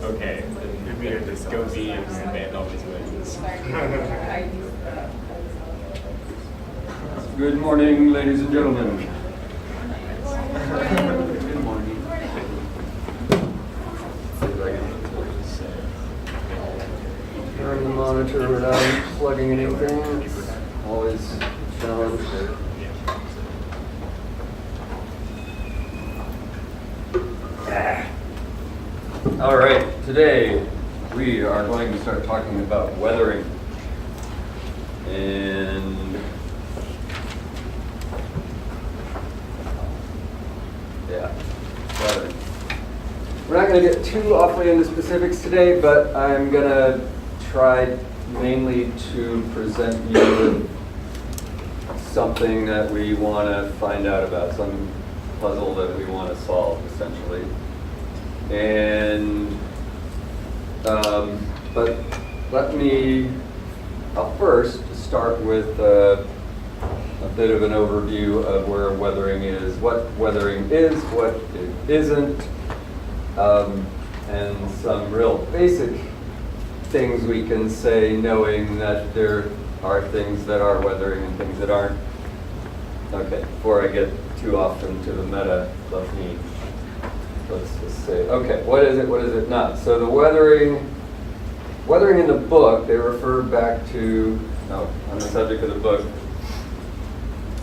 Okay, then just go V and expand always wins. Good morning, ladies and gentlemen. Good morning. Turn the monitor without plugging anything. It's always a challenge. All right, today we are going to start talking about weathering. And yeah, weathering. We're not going to get too awfully into specifics today, but I'm going to try mainly to present you with something that we want to find out about, some puzzle that we want to solve, essentially. And, but I'll first start with a bit of an overview of where weathering is, what weathering is, what it isn't, and some real basic things we can say, knowing that there are things that are weathering and things that aren't. Okay, before I get too off into the meta, let's just say, okay, what is it not? So the weathering in the book, they refer back to, on the subject of the book,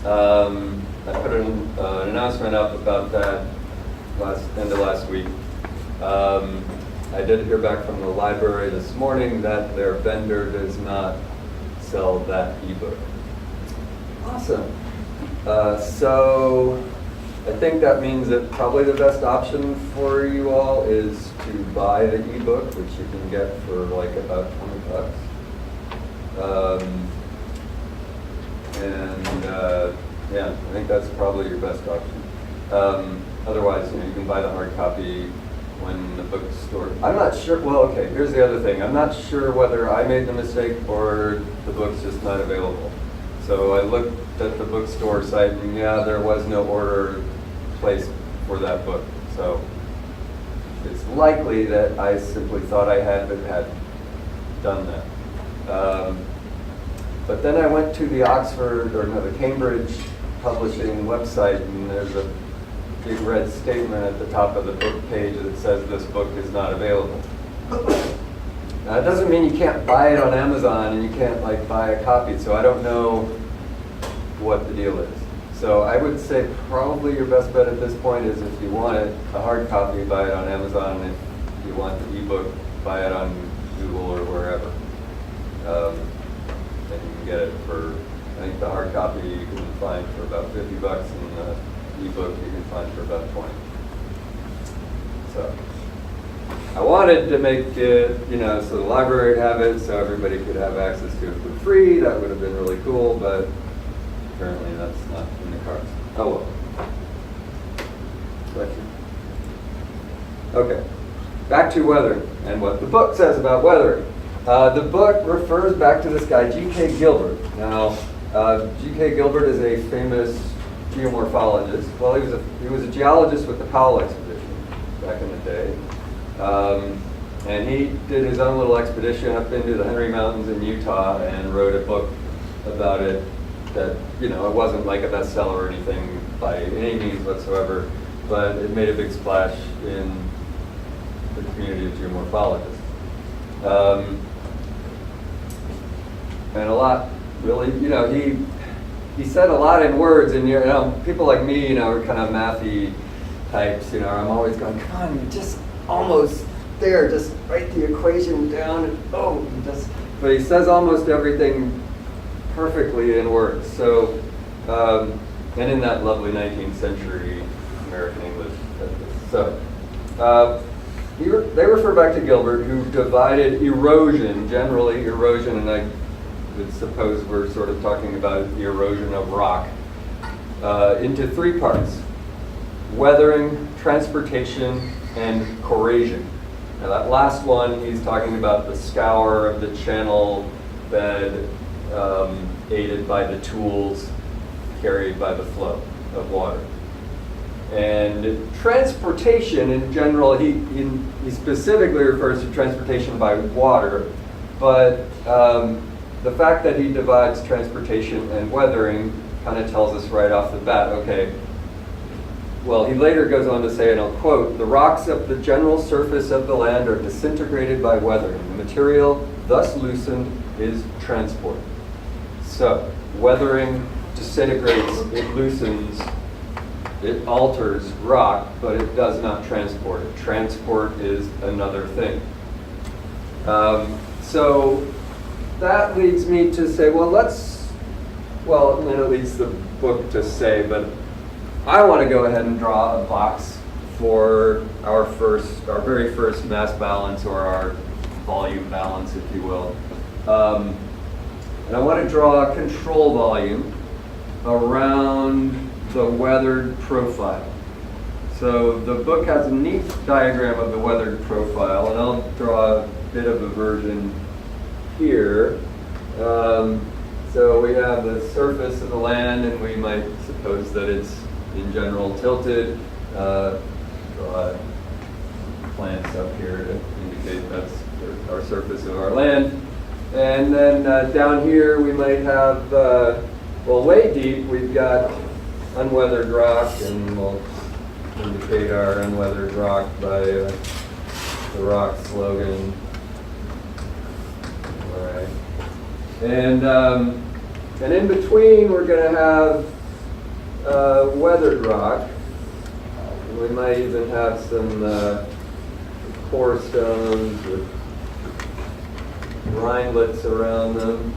I put an announcement up about that end of last week. I did hear back from the library this morning that their vendor does not sell that ebook. Awesome. So I think that means that probably the best option for you all is to buy the ebook, which you can get for like about $20. Yeah, I think that's probably your best option. Otherwise, you can buy the hard copy when the bookstore. I'm not sure. Well, okay. Here's the other thing. I'm not sure whether I made the mistake or the book's just not available. So I looked at the bookstore site, and yeah, there was no order placed for that book. So it's likely that I simply thought I had done that. But then I went to the the Cambridge publishing website, and there's a big red statement at the top of the book page that says this book is not available. Now, it doesn't mean you can't buy it on Amazon and you can't buy a copy, so I don't know what the deal is. So I would say probably your best bet at this point is if you want it, a hard copy, buy it on Amazon. If you want the ebook, buy it on Google or wherever. And you can get it for, I think the hard copy you can find for about $50 and the ebook you can find for about $20. So I wanted to make it, so the library would have it, so everybody could have access to it for free. That would have been really cool, but apparently that's not in the cards. Oh well. Question? Okay. Back to weathering and what the book says about weathering. The book refers back to this guy, G.K. Gilbert. Now, G.K. Gilbert is a famous geomorphologist. Well, he was a geologist with the Powell expedition back in the day. And he did his own little expedition up into the Henry Mountains in Utah and wrote a book about it that, it wasn't like a bestseller or anything by any means whatsoever, but it made a big splash in the community of geomorphologists. And a lot, really, he said a lot in words, and people like me, are kind of mathy types, I'm always going, come on, you're just almost there, just write the equation down, and but he says almost everything perfectly in words. So, and in that lovely 19th century American English. So, they refer back to Gilbert, who divided erosion, generally erosion, and I would suppose we're sort of talking about the erosion of rock, into three parts: weathering, transportation, and corrasion. Now that last one, he's talking about the scour of the channel bed, aided by the tools carried by the flow of water. And transportation in general, he specifically refers to transportation by water, but the fact that he divides transportation and weathering kind of tells us right off the bat, okay, well, he later goes on to say, and I'll quote, "The rocks of the general surface of the land are disintegrated by weathering. The material thus loosened is transport." So, weathering disintegrates, it loosens, it alters rock, but it does not transport it. Transport is another thing. So that leads me to say, well, and then it leads the book to say, but I want to go ahead and draw a box for our very first mass balance, or our volume balance, if you will. And I want to draw a control volume around the weathered profile. So the book has a neat diagram of the weathered profile, and I'll draw a bit of a version here. So we have the surface of the land, and we might suppose that it's in general tilted. Draw plants up here to indicate that's our surface of our land. And then down here we might have, well, way deep we've got unweathered rock, and we'll indicate our unweathered rock by the rock slogan. All right. And in between we're going to have weathered rock. We might even have some core stones with rindlets around them.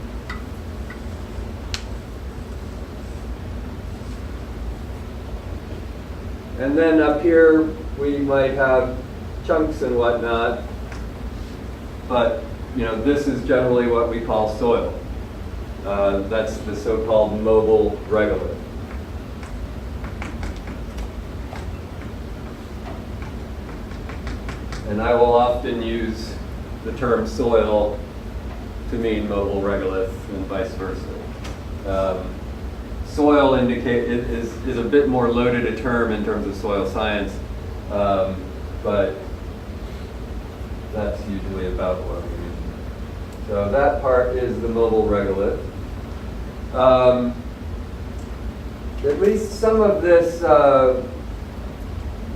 And then up here we might have chunks and whatnot, but this is generally what we call soil. That's the so-called mobile regolith. And I will often use the term soil to mean mobile regolith and vice versa. Soil is a bit more loaded a term in terms of soil science, but that's usually about what we mean. So that part is the mobile regolith. At least some of this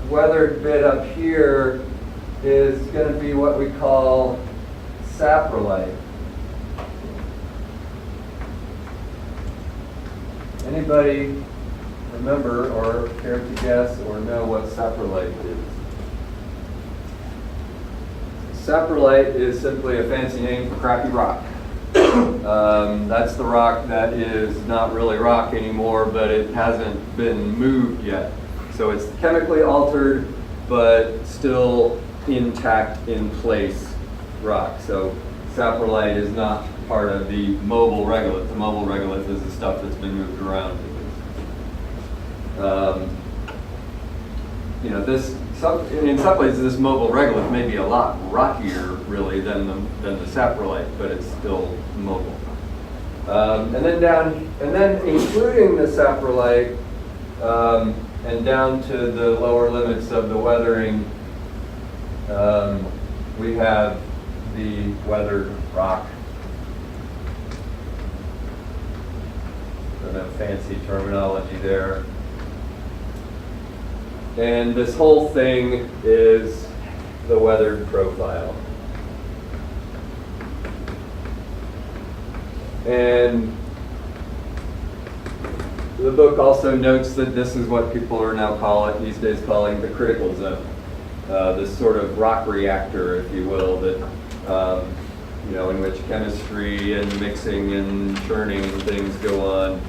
weathered bit up here is going to be what we call saprolite. Anybody remember or care to guess or know what saprolite is? Saprolite is simply a fancy name for crappy rock. That's the rock that is not really rock anymore, but it hasn't been moved yet. So it's chemically altered, but still intact, in place rock. So saprolite is not part of the mobile regolith. The mobile regolith is the stuff that's been moved around. In some places, this mobile regolith may be a lot rockier, really, than the saprolite, but it's still mobile. And then including the saprolite and down to the lower limits of the weathering, we have the weathered rock. Don't have fancy terminology there. And this whole thing is the weathered profile. And the book also notes that this is what people are now these days calling the critical zone. This sort of rock reactor, if you will, that in which chemistry and mixing and churning and things go on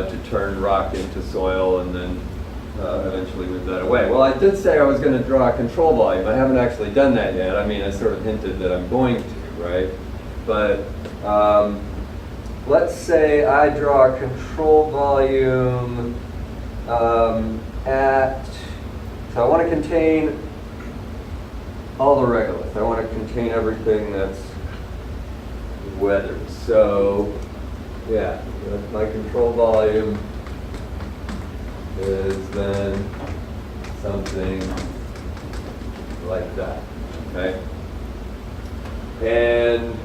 to turn rock into soil and then eventually move that away. Well, I did say I was going to draw a control volume. I haven't actually done that yet. I mean, I sort of hinted that I'm going to, right? But let's say I draw a control volume so I want to contain all the regolith. I want to contain everything that's weathered. So, yeah, my control volume is then something like that, okay? And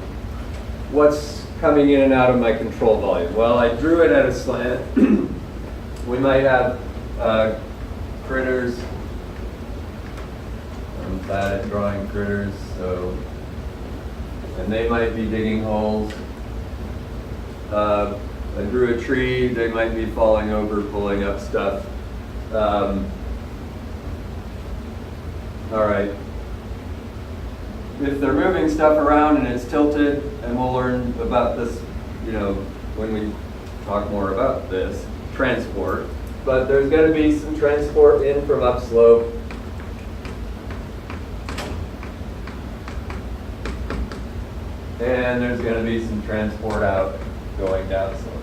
what's coming in and out of my control volume? Well, I drew it at a slant. We might have critters. I'm bad at drawing critters, so, and they might be digging holes. I drew a tree, they might be falling over, pulling up stuff. All right. If they're moving stuff around and it's tilted, and we'll learn about this, you know, when we talk more about this, transport. But there's going to be some transport in from upslope. And there's going to be some transport out going downslope.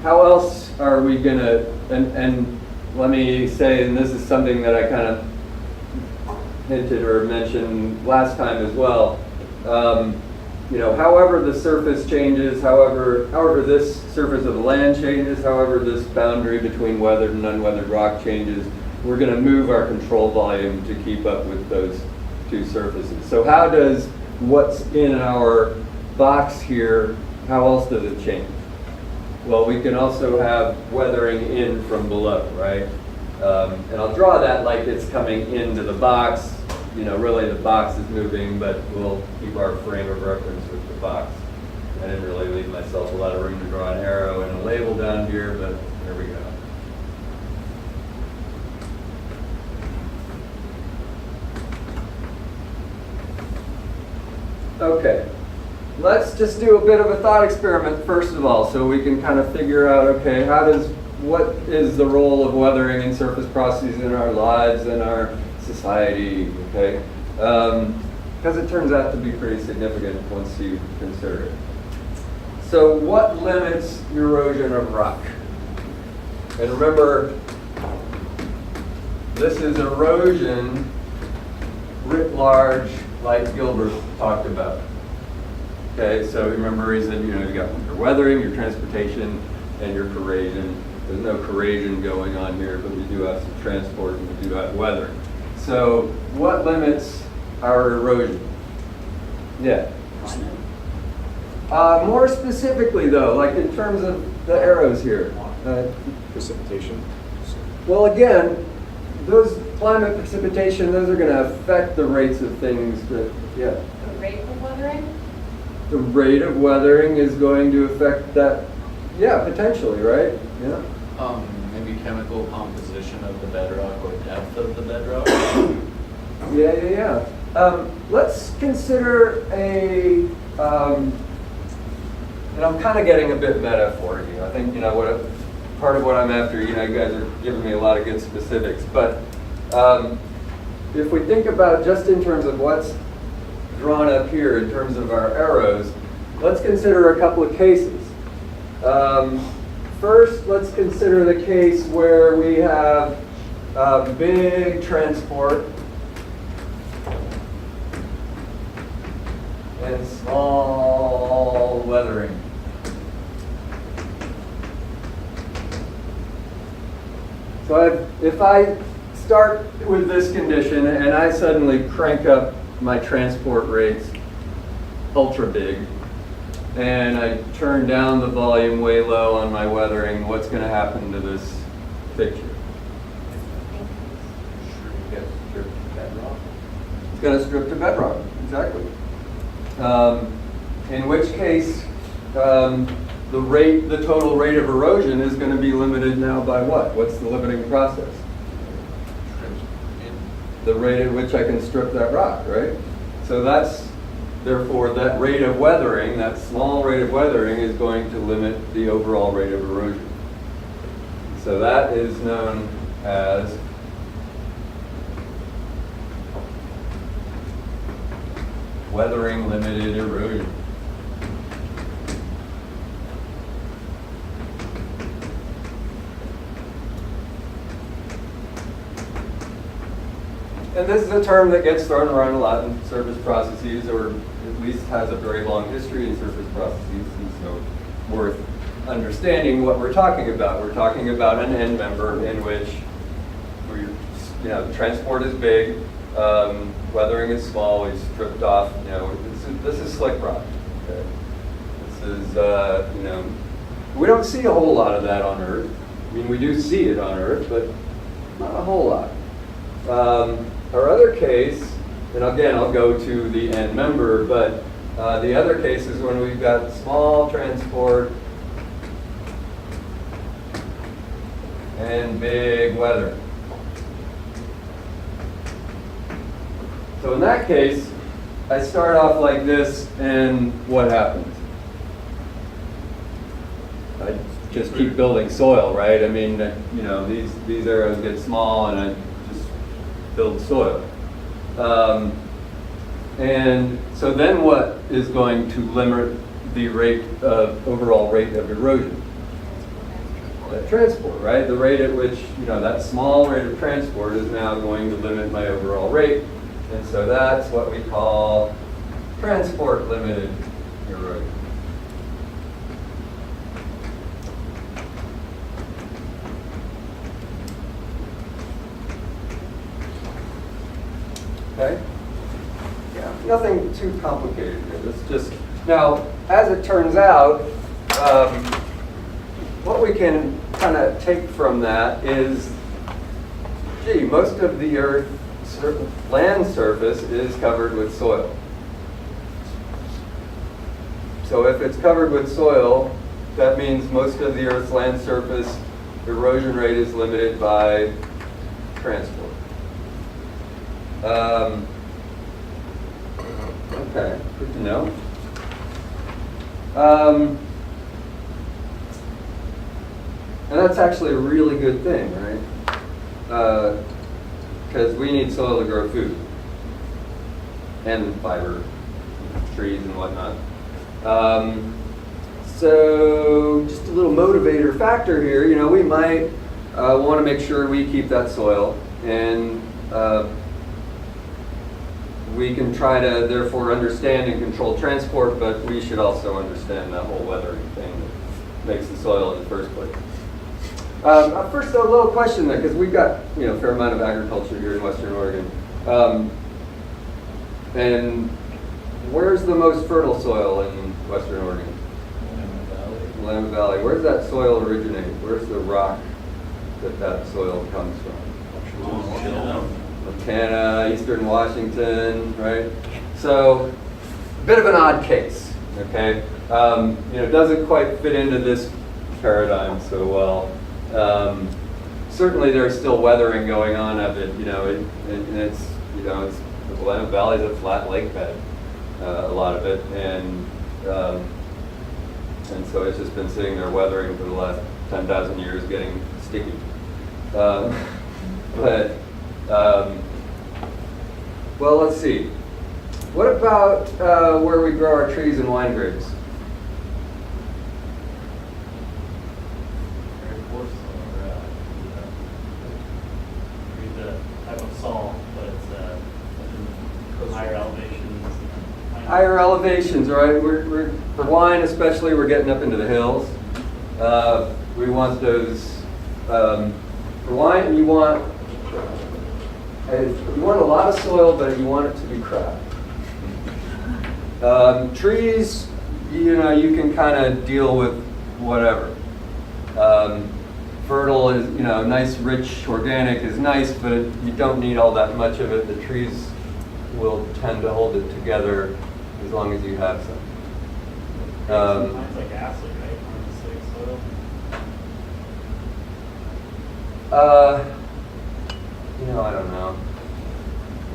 How else are we going to, and let me say, and this is something that I kind of hinted or mentioned last time as well, you know, however the surface changes, however this surface of the land changes, however this boundary between weathered and unweathered rock changes, we're going to move our control volume to keep up with those two surfaces. So how does what's in our box here, how else does it change? Well, we can also have weathering in from below, right? And I'll draw that like it's coming into the box. You know, really the box is moving, but we'll keep our frame of reference with the box. I didn't really leave myself a lot of room to draw an arrow and a label down here, but there we go. Okay, let's just do a bit of a thought experiment first of all, so we can kind of figure out, okay, what is the role of weathering in surface processes in our lives and our society, okay? Because it turns out to be pretty significant once you consider it. So what limits erosion of rock? And remember, this is erosion writ large, like Gilbert talked about. Okay, so remember he said, you know, you got your weathering, your transportation, and your corrosion. There's no corrosion going on here, but we do have some transport and we do have weathering. So what limits our erosion? Yeah. More specifically though, like in terms of the arrows here. Precipitation. Well, again, those climate precipitation, those are going to affect the rates of things that, yeah. The rate of weathering? The rate of weathering is going to affect that, yeah, potentially, right? Yeah. Maybe chemical composition of the bedrock or depth of the bedrock. Yeah. Let's consider and I'm kind of getting a bit meta for you. I think, you know, part of what I'm after, you know, you guys are giving me a lot of good specifics, but if we think about just in terms of what's drawn up here in terms of our arrows, let's consider a couple of cases. First, let's consider the case where we have big transport and small weathering. So if I start with this condition and I suddenly crank up my transport rates ultra big, and I turn down the volume way low on my weathering, what's going to happen to this picture? It's going to strip to bedrock, exactly. In which case, the total rate of erosion is going to be limited now by what? What's the limiting process? The rate at which I can strip that rock, right? So therefore, that rate of weathering, that small rate of weathering, is going to limit the overall rate of erosion. So that is known as weathering limited erosion. And this is a term that gets thrown around a lot in surface processes, or at least has a very long history in surface processes, and so worth understanding what we're talking about. We're talking about an end member in which transport is big, weathering is small. We stripped off. This is slick rock. Okay? This is we don't see a whole lot of that on Earth. I mean, we do see it on Earth, but not a whole lot. Our other case, and again, I'll go to the end member, but the other case is when we've got small transport and big weather. So in that case, I start off like this, and what happens? I just keep building soil, right? I mean, these arrows get small, and I just build soil. And so then what is going to limit the overall rate of erosion? That transport, right? The rate at which, that small rate of transport is now going to limit my overall rate. And so that's what we call transport limited erosion. Okay? Yeah, nothing too complicated here. Let's just, now, as it turns out, what we can kind of take from that is, most of the Earth's land surface is covered with soil. So if it's covered with soil, that means most of the Earth's land surface erosion rate is limited by transport. Okay, good to know. And that's actually a really good thing, right? Because we need soil to grow food and fiber, trees and whatnot. So just a little motivator factor here, we might want to make sure we keep that soil, and we can try to therefore understand and control transport, but we should also understand that whole weathering thing that makes the soil in the first place. First, a little question there, because we've got a fair amount of agriculture here in Western Oregon. And where's the most fertile soil in Western Oregon? Willamette Valley. Where's that soil originate? Where's the rock that soil comes from? Montana, Eastern Washington, right? So, a bit of an odd case, okay? It doesn't quite fit into this paradigm so well. Certainly there's still weathering going on of it, and it's the Willamette Valley is a flat lake bed, a lot of it, and so it's just been sitting there weathering for the last 10,000 years, getting sticky. Well, let's see. What about where we grow our trees and wine grapes? Very coarse the type of salt, but it's higher elevations. Higher elevations, right? We're for wine especially, we're getting up into the hills. We want those, for wine you want a lot of soil, but you want it to be cracked. Trees, you can kind of deal with whatever. Fertile is, nice, rich, organic is nice, but you don't need all that much of it. The trees will tend to hold it together as long as you have some. Mine's like acid, right? Acidic soil. I don't know.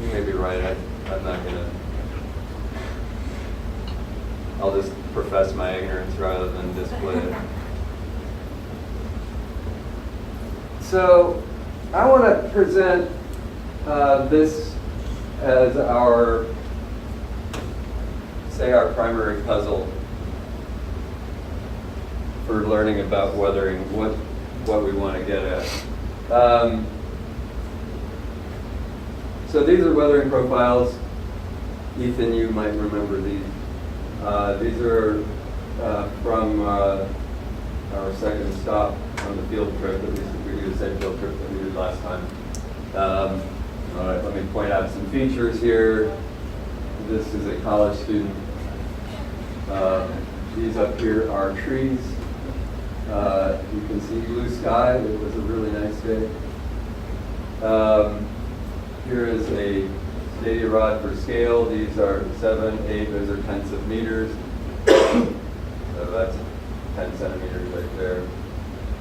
You may be right. I'm not gonna. I'll just profess my ignorance rather than display it. So, I want to present this as our primary puzzle for learning about weathering, what we want to get at. So these are weathering profiles. Ethan, you might remember these. These are from our second stop on the field trip, at least if we do the same field trip that we did last time. All right, let me point out some features here. This is a college student. These up here are trees. You can see blue sky. It was a really nice day. Here is a stadia rod for scale. These are 7, 8, those are tenths of meters. So that's 10 centimeters right there.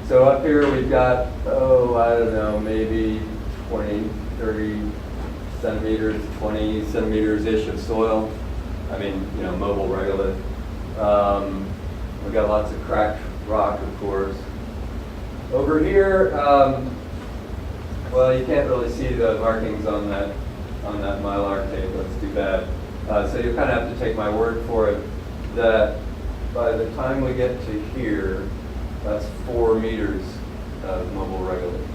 So up here we've got, oh, I don't know, maybe 20, 30 centimeters, 20 centimeters-ish of soil. I mean, you know, mobile regolith. We've got lots of cracked rock, of course. Over here, well, you can't really see the markings on that Mylar tape. That's too bad. So you kind of have to take my word for it that by the time we get to here, that's 4 meters of mobile regolith.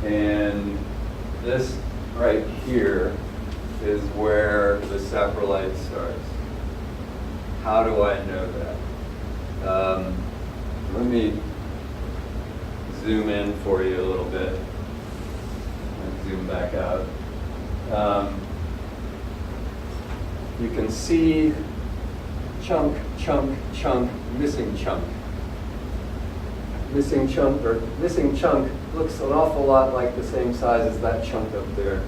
And this right here is where the saprolite starts. How do I know that? Let me zoom in for you a little bit and zoom back out. You can see chunk, chunk, chunk, missing chunk. Missing chunk looks an awful lot like the same size as that chunk up there.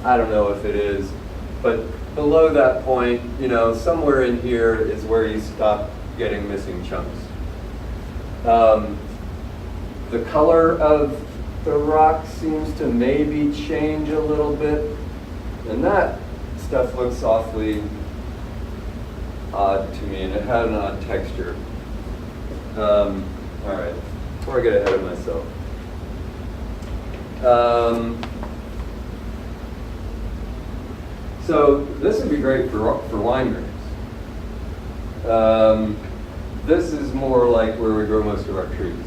I don't know if it is, but below that point, you know, somewhere in here is where you stop getting missing chunks. The color of the rock seems to maybe change a little bit, and that stuff looks awfully odd to me, and it had an odd texture. All right, before I get ahead of myself. So this would be great for wine grapes. This is more like where we grow most of our trees.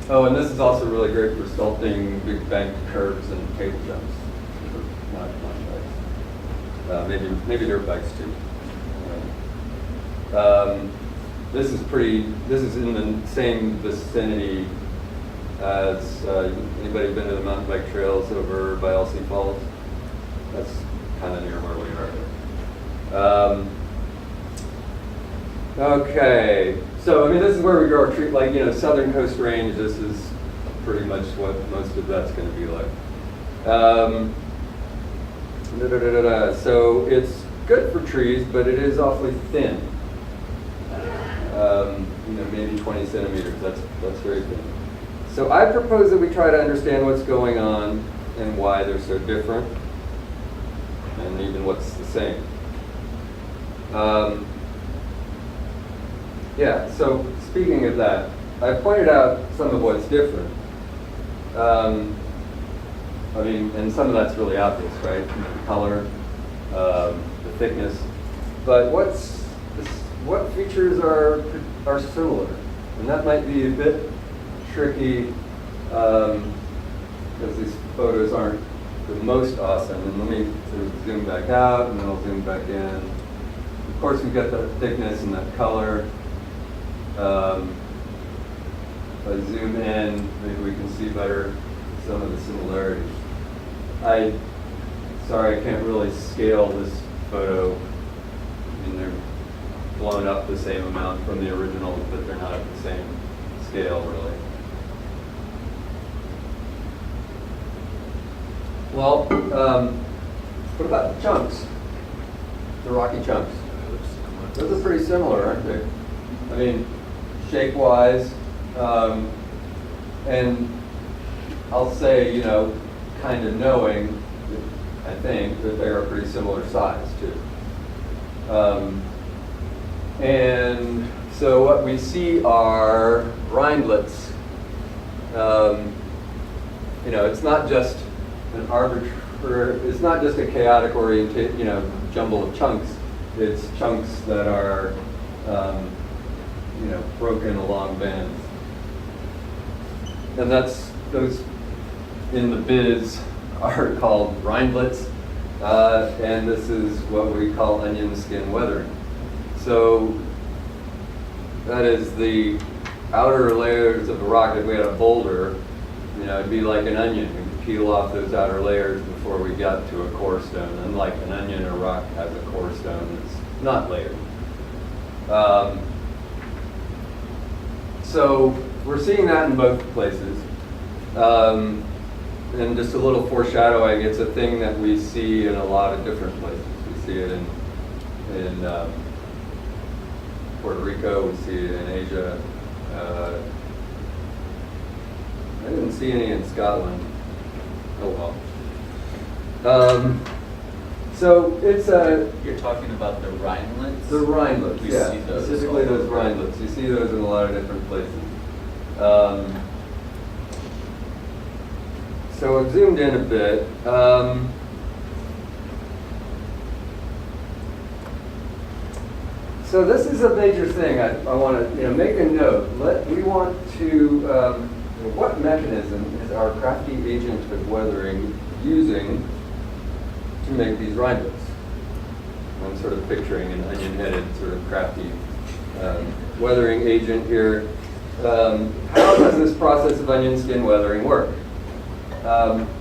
Oh, and this is also really great for sculpting big bank curves and table jumps. Not bikes. Maybe dirt bikes too. This is in the same vicinity as, anybody been to the mountain bike trails over by Elsie Falls? That's kind of near where we are. Okay, so I mean, this is where we grow our tree, like, you know, Southern Coast Range, this is pretty much what most of that's going to be like. So it's good for trees, but it is awfully thin. You know, maybe 20 centimeters, that's very thin. So I propose that we try to understand what's going on and why they're so different, and even what's the same. Yeah, so speaking of that, I pointed out some of what's different. I mean, and some of that's really obvious, right? The color, the thickness. But what features are similar? And that might be a bit tricky because these photos aren't the most awesome. And let me sort of zoom back out, and then I'll zoom back in. Of course, we've got the thickness and that color. If I zoom in, maybe we can see better some of the similarities. Sorry, I can't really scale this photo. I mean, they're blown up the same amount from the original, but they're not at the same scale, really. Well, what about the chunks? The rocky chunks. Those are pretty similar, aren't they? I mean, shape-wise, and I'll say, you know, kind of knowing, I think, that they are pretty similar size, too. And so what we see are rindlets. You know, it's not just an arbitrary, it's not just a chaotic oriented, you know, jumble of chunks. It's chunks that are, you know, broken along bands. And those in the biz are called rindlets. And this is what we call onion skin weathering. So that is the outer layers of a rock. If we had a boulder, you know, it'd be like an onion. We could peel off those outer layers before we got to a core stone. Unlike an onion, a rock has a core stone that's not layered. So we're seeing that in both places. And just a little foreshadowing, it's a thing that we see in a lot of different places. We see it in Puerto Rico, we see it in Asia. I didn't see any in Scotland. Oh well. So it's a... You're talking about the rhinelets? The rhinelets, We yeah. see those Specifically all those over. rhinelets. You see those in a lot of different places. So I've zoomed in a bit. So this is a major thing. I want to make a note. We want to, what mechanism is our crafty agent of weathering using to make these rhinelets? I'm sort of picturing an onion-headed sort of crafty weathering agent here. How does this process of onion skin weathering work?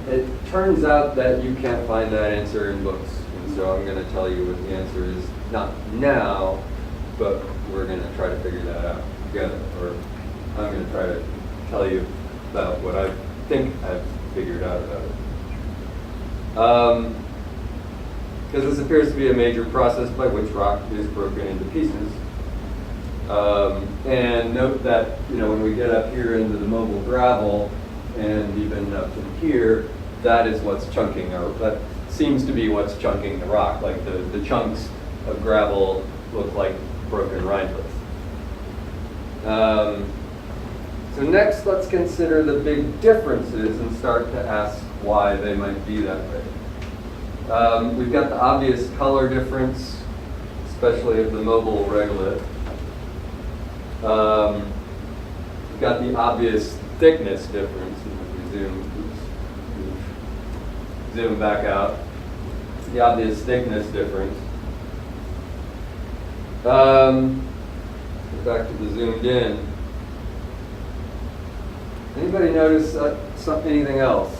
It turns out that you can't find that answer in books. And so I'm going to tell you what the answer is, not now, but we're going to try to figure that out together. Or I'm going to try to tell you about what I think I've figured out about it. Because this appears to be a major process by which rock is broken into pieces. And note that, when we get up here into the mobile gravel and even up to here, that is what's chunking, or that seems to be what's chunking the rock. Like the chunks of gravel look like broken rhinelets. So next, let's consider the big differences and start to ask why they might be that way. We've got the obvious color difference, especially of the mobile regolith. We've got the obvious thickness difference. If we zoom back out, the obvious thickness difference. Go back to the zoomed in. Anybody notice anything else?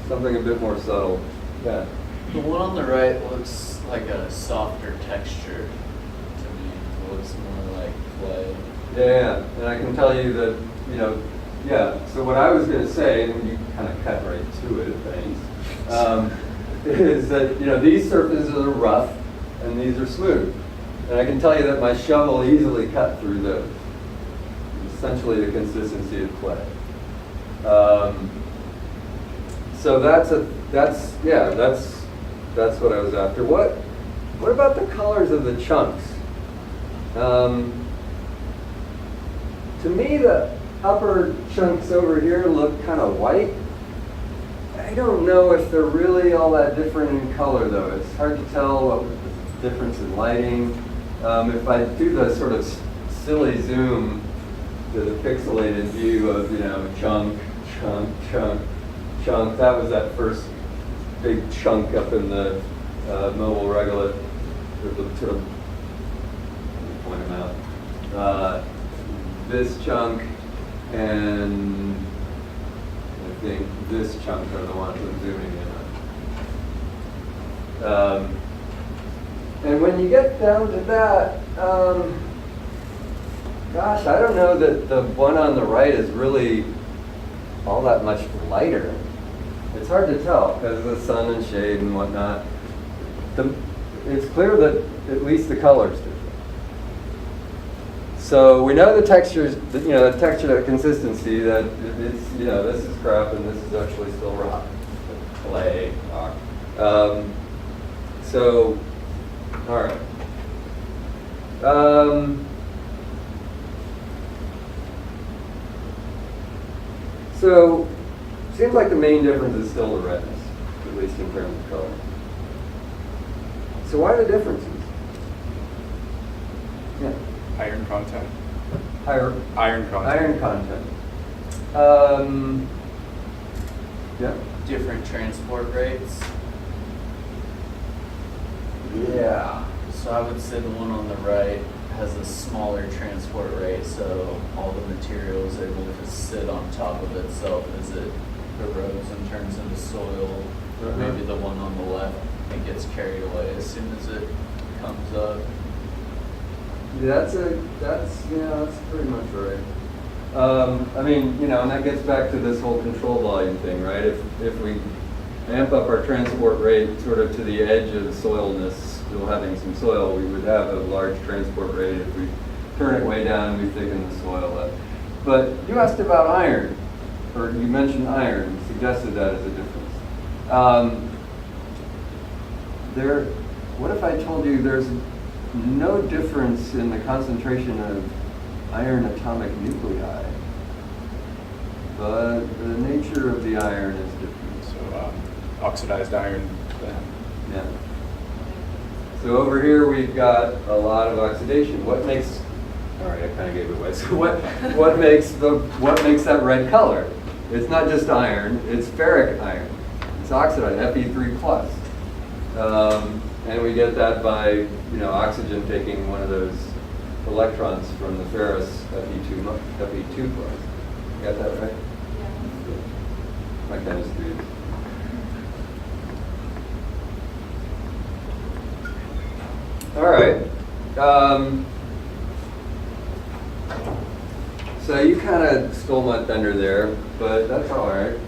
Something a bit more subtle? Yeah. The one on the right looks like a softer texture to me. It looks more like clay. Yeah, and I can tell you that, so what I was going to say, and you kind of cut right to it, thanks, is that, these surfaces are rough and these are smooth. And I can tell you that my shovel easily cut through those. Essentially the consistency of clay. So that's what I was after. What about the colors of the chunks? To me, the upper chunks over here look kind of white. I don't know if they're really all that different in color, though. It's hard to tell what the difference in lighting. If I do the sort of silly zoom to the pixelated view of, chunk, that was that first big chunk up in the mobile regolith. Sort of, let me point them out. This chunk and I think this chunk are the ones I'm zooming in on. And when you get down to that, gosh, I don't know that the one on the right is really all that much lighter. It's hard to tell because of the sun and shade and whatnot. It's clear that at least the color's different. So we know the textures, the texture, the consistency, that it's, this is crap and this is actually still rock, clay, rock. So, all right. So, seems like the main difference is still the redness, at least in terms of color. So why the differences? Yeah. Iron content. Higher Iron content. iron content. Yeah. Different transport rates. Yeah. So I would say the one on the right has a smaller transport rate, so all the material is able to sit on top of itself as it erodes and turns into soil. Uh-huh. Maybe the one on the left, it gets carried away as soon as it comes up. That's pretty much right. I mean, you know, and that gets back to this whole control volume thing, right? If we amp up our transport rate sort of to the edge of soilness, still having some soil, we would have a large transport rate. If we turn it way down, we thicken the soil up. But you asked about iron, or you mentioned iron, suggested that as a difference. What if I told you there's no difference in the concentration of iron atomic nuclei, but the nature of the iron is different. So oxidized iron. Yeah. So over here we've got a lot of oxidation. What makes? All right, I kind of gave it away. So what makes that red color? It's not just iron. It's ferric iron. It's oxidized, Fe3+. And we get that by oxygen taking one of those electrons from the ferrous Fe2+. Got that right? Yeah. My chemistry is. All right. So you kind of stole my thunder there, but that's all right.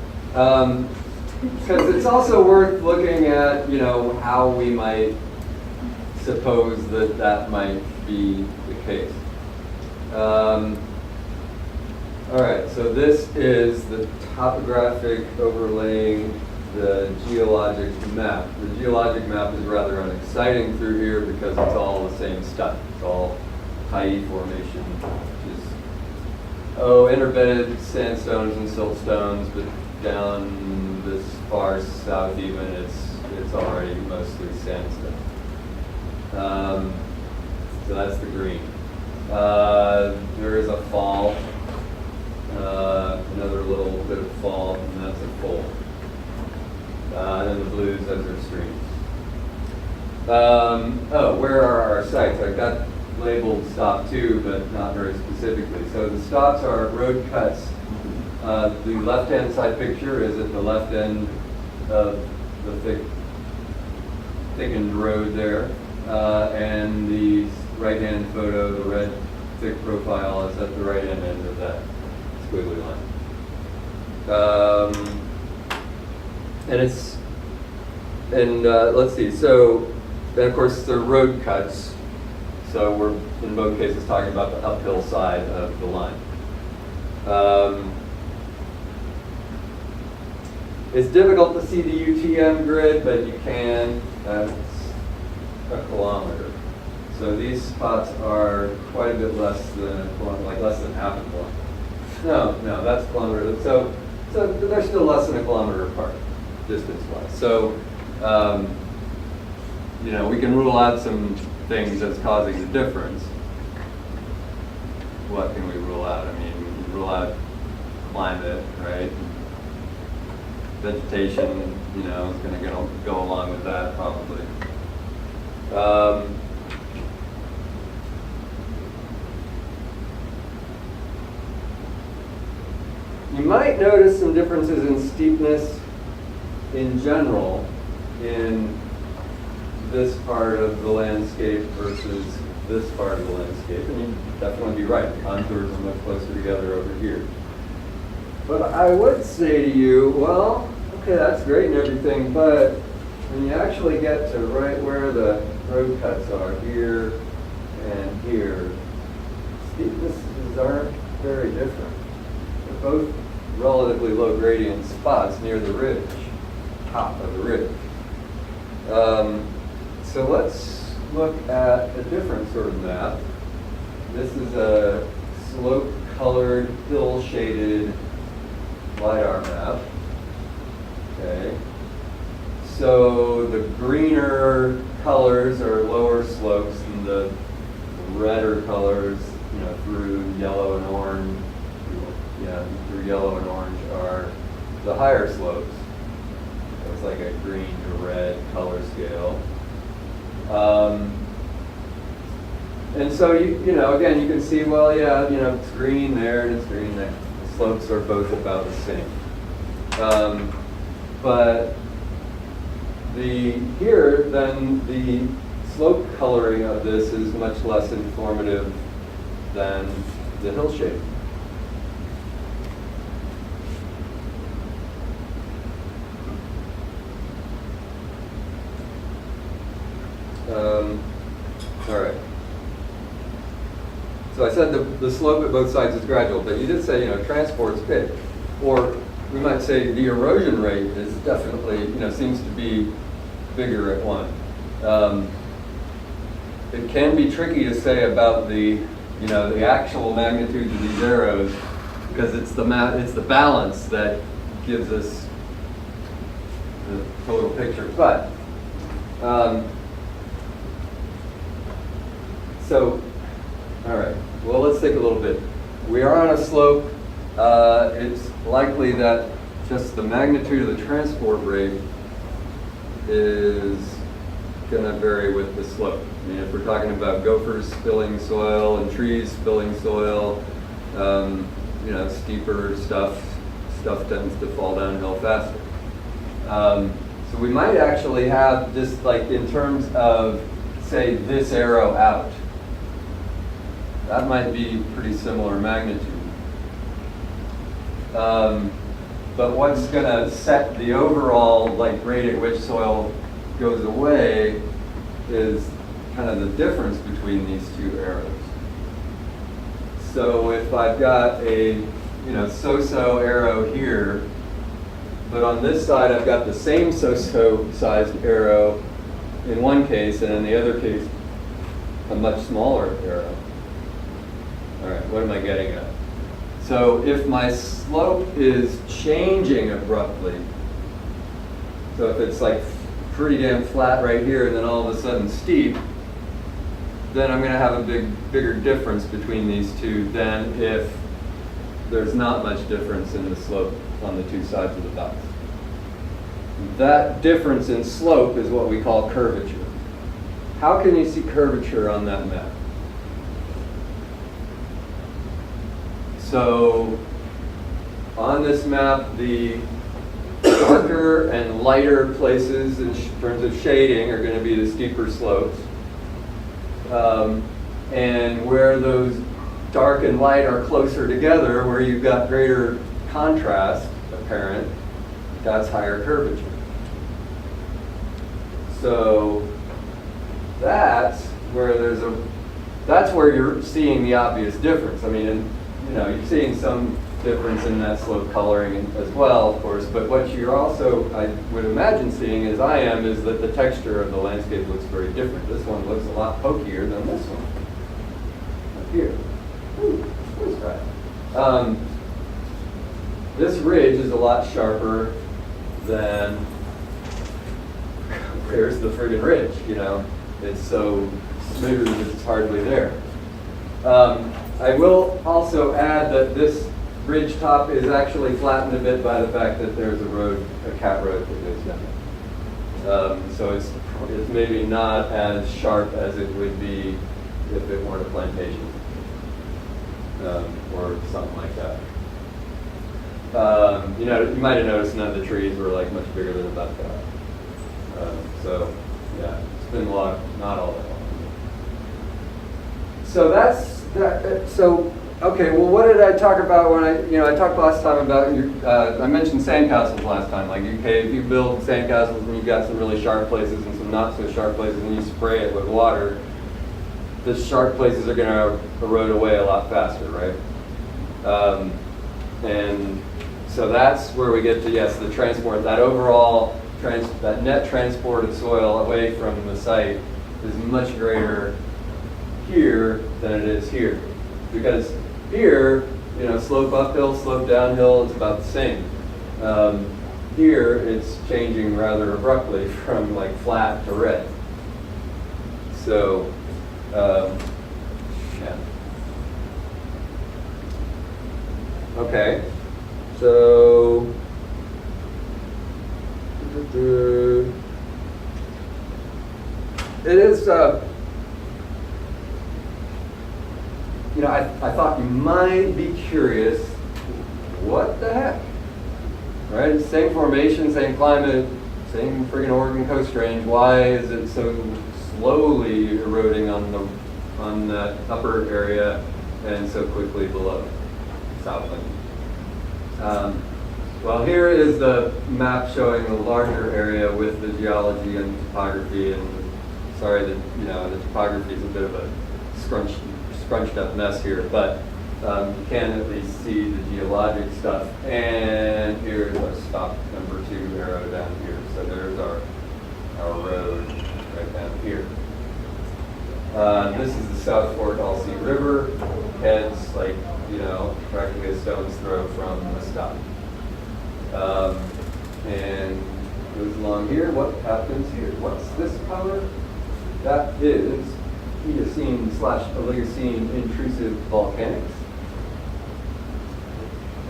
Because it's also worth looking at, how we might suppose that might be the case. All right, so this is the topographic overlaying the geologic map. The geologic map is rather unexciting through here because it's all the same stuff. It's all high formation, which is, interbedded sandstones and siltstones, but down this far south even, it's already mostly sandstone. So that's the green. There is a fall, another little bit of fall, and that's a fold. And then the blues, those are streams. Where are our sites? I've got labeled stop 2, but not very specifically. So the stops are road cuts. The left-hand side picture is at the left end of the thickened road there. And the right-hand photo, the red thick profile, is at the right-hand end of that squiggly line. Let's see, so, and of course they're road cuts, so we're in both cases talking about the uphill side of the line. It's difficult to see the UTM grid, but you can. That's a kilometer. So these spots are quite a bit less than a kilometer, like less than half a kilometer. No, that's a kilometer. So they're still less than a kilometer apart, distance-wise. So, we can rule out some things that's causing the difference. What can we rule out? I mean, we can rule out climate, right? Vegetation, is going to go along with that probably. You might notice some differences in steepness in general in this part of the landscape versus this part of the landscape. And you'd definitely be right. The contours are much closer together over here. But I would say to you, well, okay, that's great and everything, but when you actually get to right where the road cuts are, here and here, steepnesses aren't very different. They're both relatively low gradient spots near the ridge, top of the ridge. So let's look at a different sort of map. This is a slope-colored, hill-shaded LiDAR map. Okay. So the greener colors are lower slopes, and the redder colors, through yellow and orange, through yellow and orange are the higher slopes. So it's like a green to red color scale. And so, you know, again, you can see, well, yeah, you know, it's green there and it's green there. The slopes are both about the same. But here, then, the slope coloring of this is much less informative than the hill shape. All right. So I said the slope at both sides is gradual, but you did say, you know, transport's big. Or we might say the erosion rate is definitely, you know, seems to be bigger at one. It can be tricky to say about the, you know, the actual magnitude of these arrows, because it's the balance that gives us the total picture. But so, all right, well, let's think a little bit. We are on a slope. It's likely that just the magnitude of the transport rate is going to vary with the slope. I mean, if we're talking about gophers spilling soil and trees spilling soil, you know, steeper stuff tends to fall downhill faster. So we might actually have just like in terms of, say, this arrow out. That might be pretty similar magnitude. But what's going to set the overall like rate at which soil goes away is kind of the difference between these two arrows. So if I've got a, you know, so-so arrow here, but on this side I've got the same so-so sized arrow in one case, and in the other case a much smaller arrow. All right, what am I getting at? So if my slope is changing abruptly, so if it's like pretty damn flat right here and then all of a sudden steep, then I'm going to have a bigger difference between these two than if there's not much difference in the slope on the two sides of the dots. That difference in slope is what we call curvature. How can you see curvature on that map? So on this map, the darker and lighter places in terms of shading are going to be the steeper slopes. And where those dark and light are closer together, where you've got greater contrast apparent, that's higher curvature. So that's where you're seeing the obvious difference. I mean, you know, you're seeing some difference in that slope coloring as well, of course, but what you're also, I would imagine seeing, as I am, is that the texture of the landscape looks very different. This one looks a lot pokier than this one. Up here. Ooh, let's try. This ridge is a lot sharper than, where's the friggin' ridge, you know? It's so smooth, it's hardly there. I will also add that this ridge top is actually flattened a bit by the fact that there's a cat road that goes down. So it's maybe not as sharp as it would be if it weren't a plantation or something like that. You know, you might have noticed none of the trees were like much bigger than about that. So yeah, it's been not all that long. So that's that. So okay, well, what did I talk about when I talked last time about I mentioned sandcastles last time. Like, okay, if you build sandcastles and you've got some really sharp places and some not so sharp places, and you spray it with water, the sharp places are going to erode away a lot faster, right? And so that's where we get to, yes, the transport. That overall that net transport of soil away from the site is much greater here than it is here, because here, you know, slope uphill, slope downhill, it's about the same. Here, it's changing rather abruptly from like flat to red. So, yeah. Okay, so it is, you know, I thought you might be curious, what the heck? Right? Same formation, same climate, same friggin' Oregon Coast Range. Why is it so slowly eroding on that upper area and so quickly below Southland? Well, here is the map showing the larger area with the geology and topography. And sorry that, you know, the topography is a bit of a scrunched up mess here, but you can at least see the geologic stuff. And here's our stop number 2 arrow down here. So there's our road right down here. This is the South Fork Alsea River. Heads like, you know, practically a stone's throw from the stop. And goes along here. What happens here? What's this color? That is Eocene/Oligocene intrusive volcanics.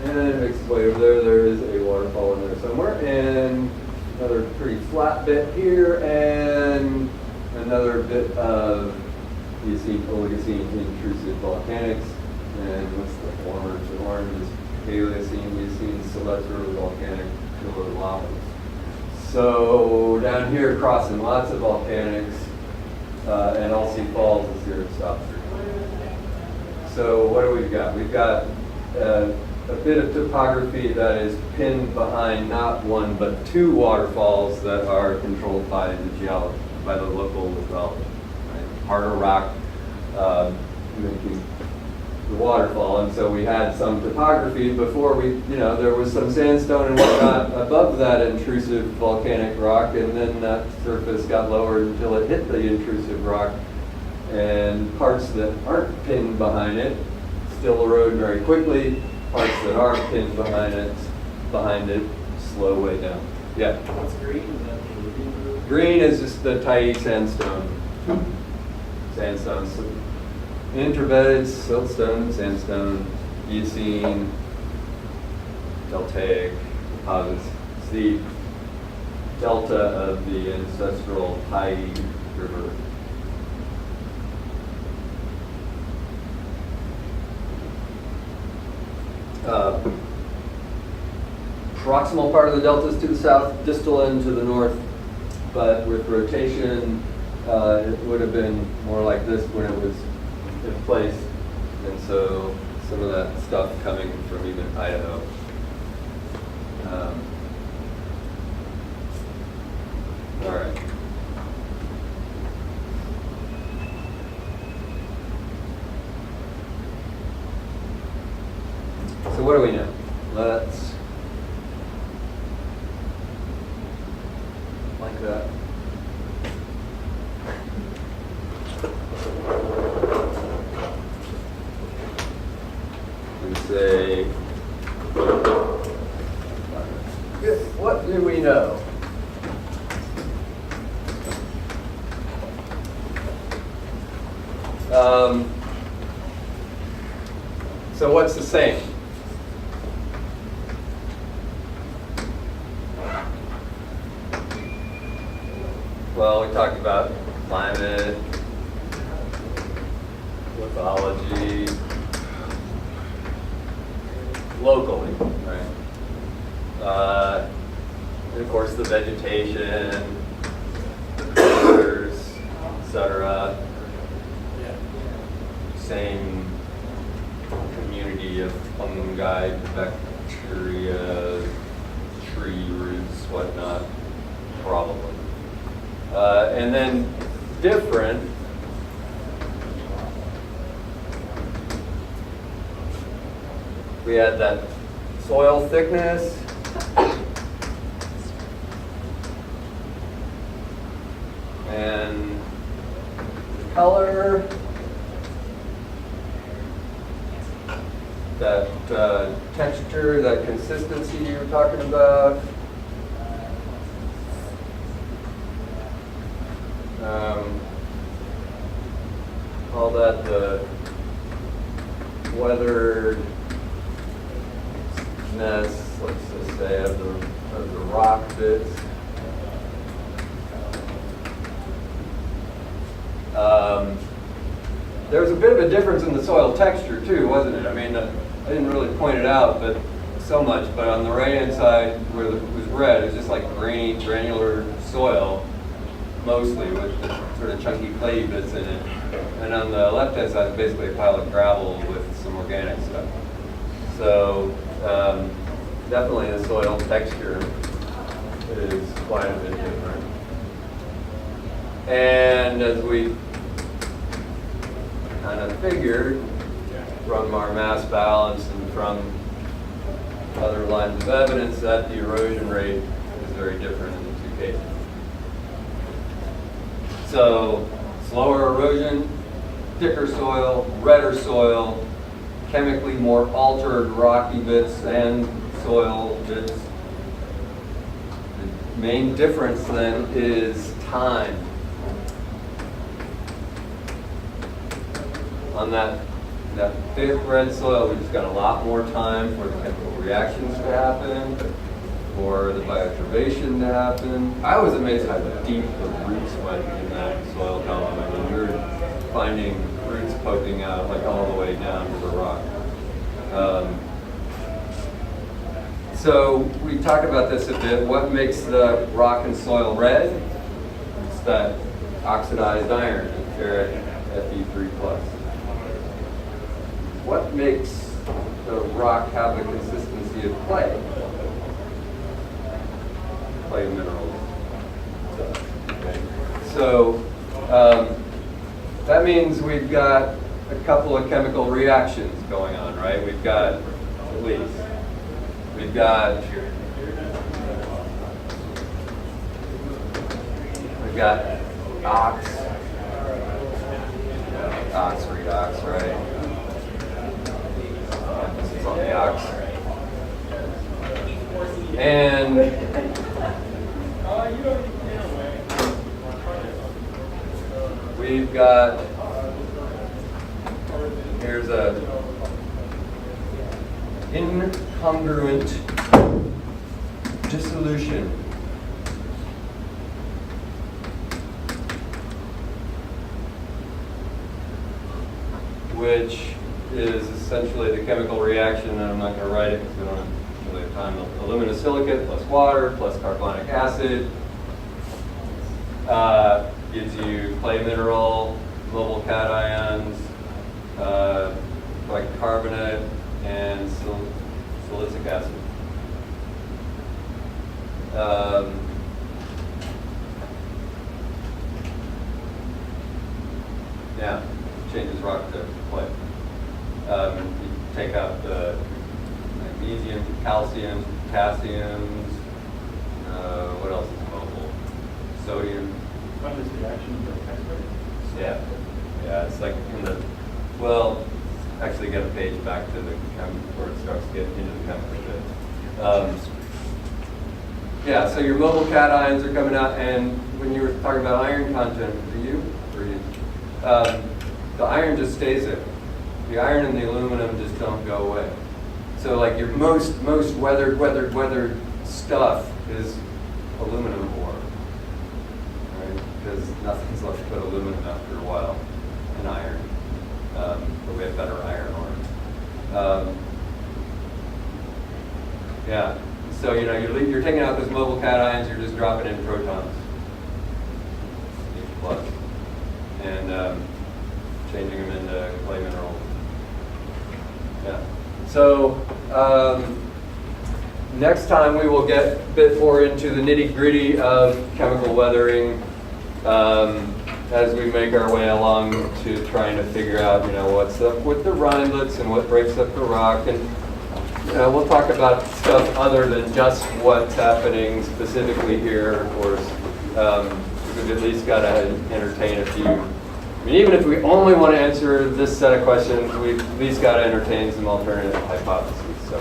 And it makes its way over there. There is a waterfall in there somewhere. And another pretty flat bit here. And another bit of Eocene/Oligocene intrusive volcanics. And what's the orange? The orange is Paleocene, Eocene, Selector volcanic pillar lavas. So down here crossing lots of volcanics. And Alsea Falls is here to stop. So what do we've got? We've got a bit of topography that is pinned behind not one but 2 waterfalls that are controlled by the geology, by the local development. Right? Harder rock making the waterfall, and so we had some topography before we, you know, there was some sandstone and whatnot above that intrusive volcanic rock, and then that surface got lowered until it hit the intrusive rock, and parts that aren't pinned behind it still erode very quickly. Parts that are pinned behind it slow way down. Yeah. What's green? Is that the Libyan? Green is just the Tyee sandstone. Sandstone. Interbedded siltstone, sandstone, Eocene, deltaic deposits. It's the delta of the ancestral Tyee River. Proximal part of the delta is to the south, distal end to the north, but with rotation, it would have been more like this when it was in place, and so some of that stuff coming from even Idaho. All right. So what do we know? Let's like that. And say, what do we know? So what's the same? Well, we talked about climate, lithology, locally, right? And of course, the vegetation, the colors, etc. Same community of fungi, bacteria, tree roots, whatnot, probably. And then different, we had that soil thickness, and color, that texture, that consistency you were talking about. All that, the weatheredness, let's just say, of the rock bits. There was a bit of a difference in the soil texture too, wasn't it? I mean, I didn't really point it out, but so much. But on the right-hand side, where it was red, it was just like grainy, granular soil, mostly with sort of chunky clay bits in it. And on the left-hand side, it's basically a pile of gravel with some organic stuff. So definitely the soil texture is quite a bit different. And as we kind of figured from our mass balance and from other lines of evidence that the erosion rate is very different in the two cases. So slower erosion, thicker soil, redder soil, chemically more altered rocky bits and soil bits. The main difference then is time. On that thick red soil, we just got a lot more time for the chemical reactions to happen, for the bioturbation to happen. I was amazed how deep the roots went in that soil column. I mean, you're finding roots poking out like all the way down to the rock. So we talked about this a bit. What makes the rock and soil red? It's that oxidized iron, ferric Fe3+. What makes the rock have the consistency of clay? Clay minerals. Okay. So that means we've got a couple of chemical reactions going on, right? We've got, at least, we've got ox redox, right? Emphasis on the ox. And we've got, here's a incongruent dissolution. Which is essentially the chemical reaction, and I'm not going to write it because we don't really have time. Aluminosilicate plus water plus carbonic acid gives you clay mineral, mobile cations, bicarbonate, and silicic acid. Yeah, changes rock to clay. You take out the magnesium, calcium, potassiums. What else is mobile? Sodium. What is the action of the chemical? Yeah, yeah. It's like in the actually get a page back to the where it starts to get into the chemical bit. Yeah. So your mobile cations are coming out, and when you were talking about iron content, the iron just stays there. The iron and the aluminum just don't go away. So like your most weathered stuff is aluminum ore, right? Because nothing's left but aluminum after a while, and iron. But we have better iron ore. Yeah. So you're taking out those mobile cations. You're just dropping in protons, H+, and changing them into clay minerals. Yeah. So next time we will get a bit more into the nitty-gritty of chemical weathering as we make our way along to trying to figure out, what's up with the rindlets and what breaks up the rock, and we'll talk about stuff other than just what's happening specifically here. Of course, we've at least got to entertain a few. I mean, even if we only want to answer this set of questions, we've at least got to entertain some alternative hypotheses. So,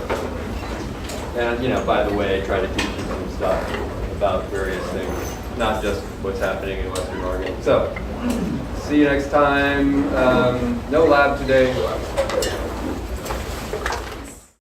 and by the way, try to teach you some stuff about various things, not just what's happening in Western Oregon. So, see you next time. No lab today.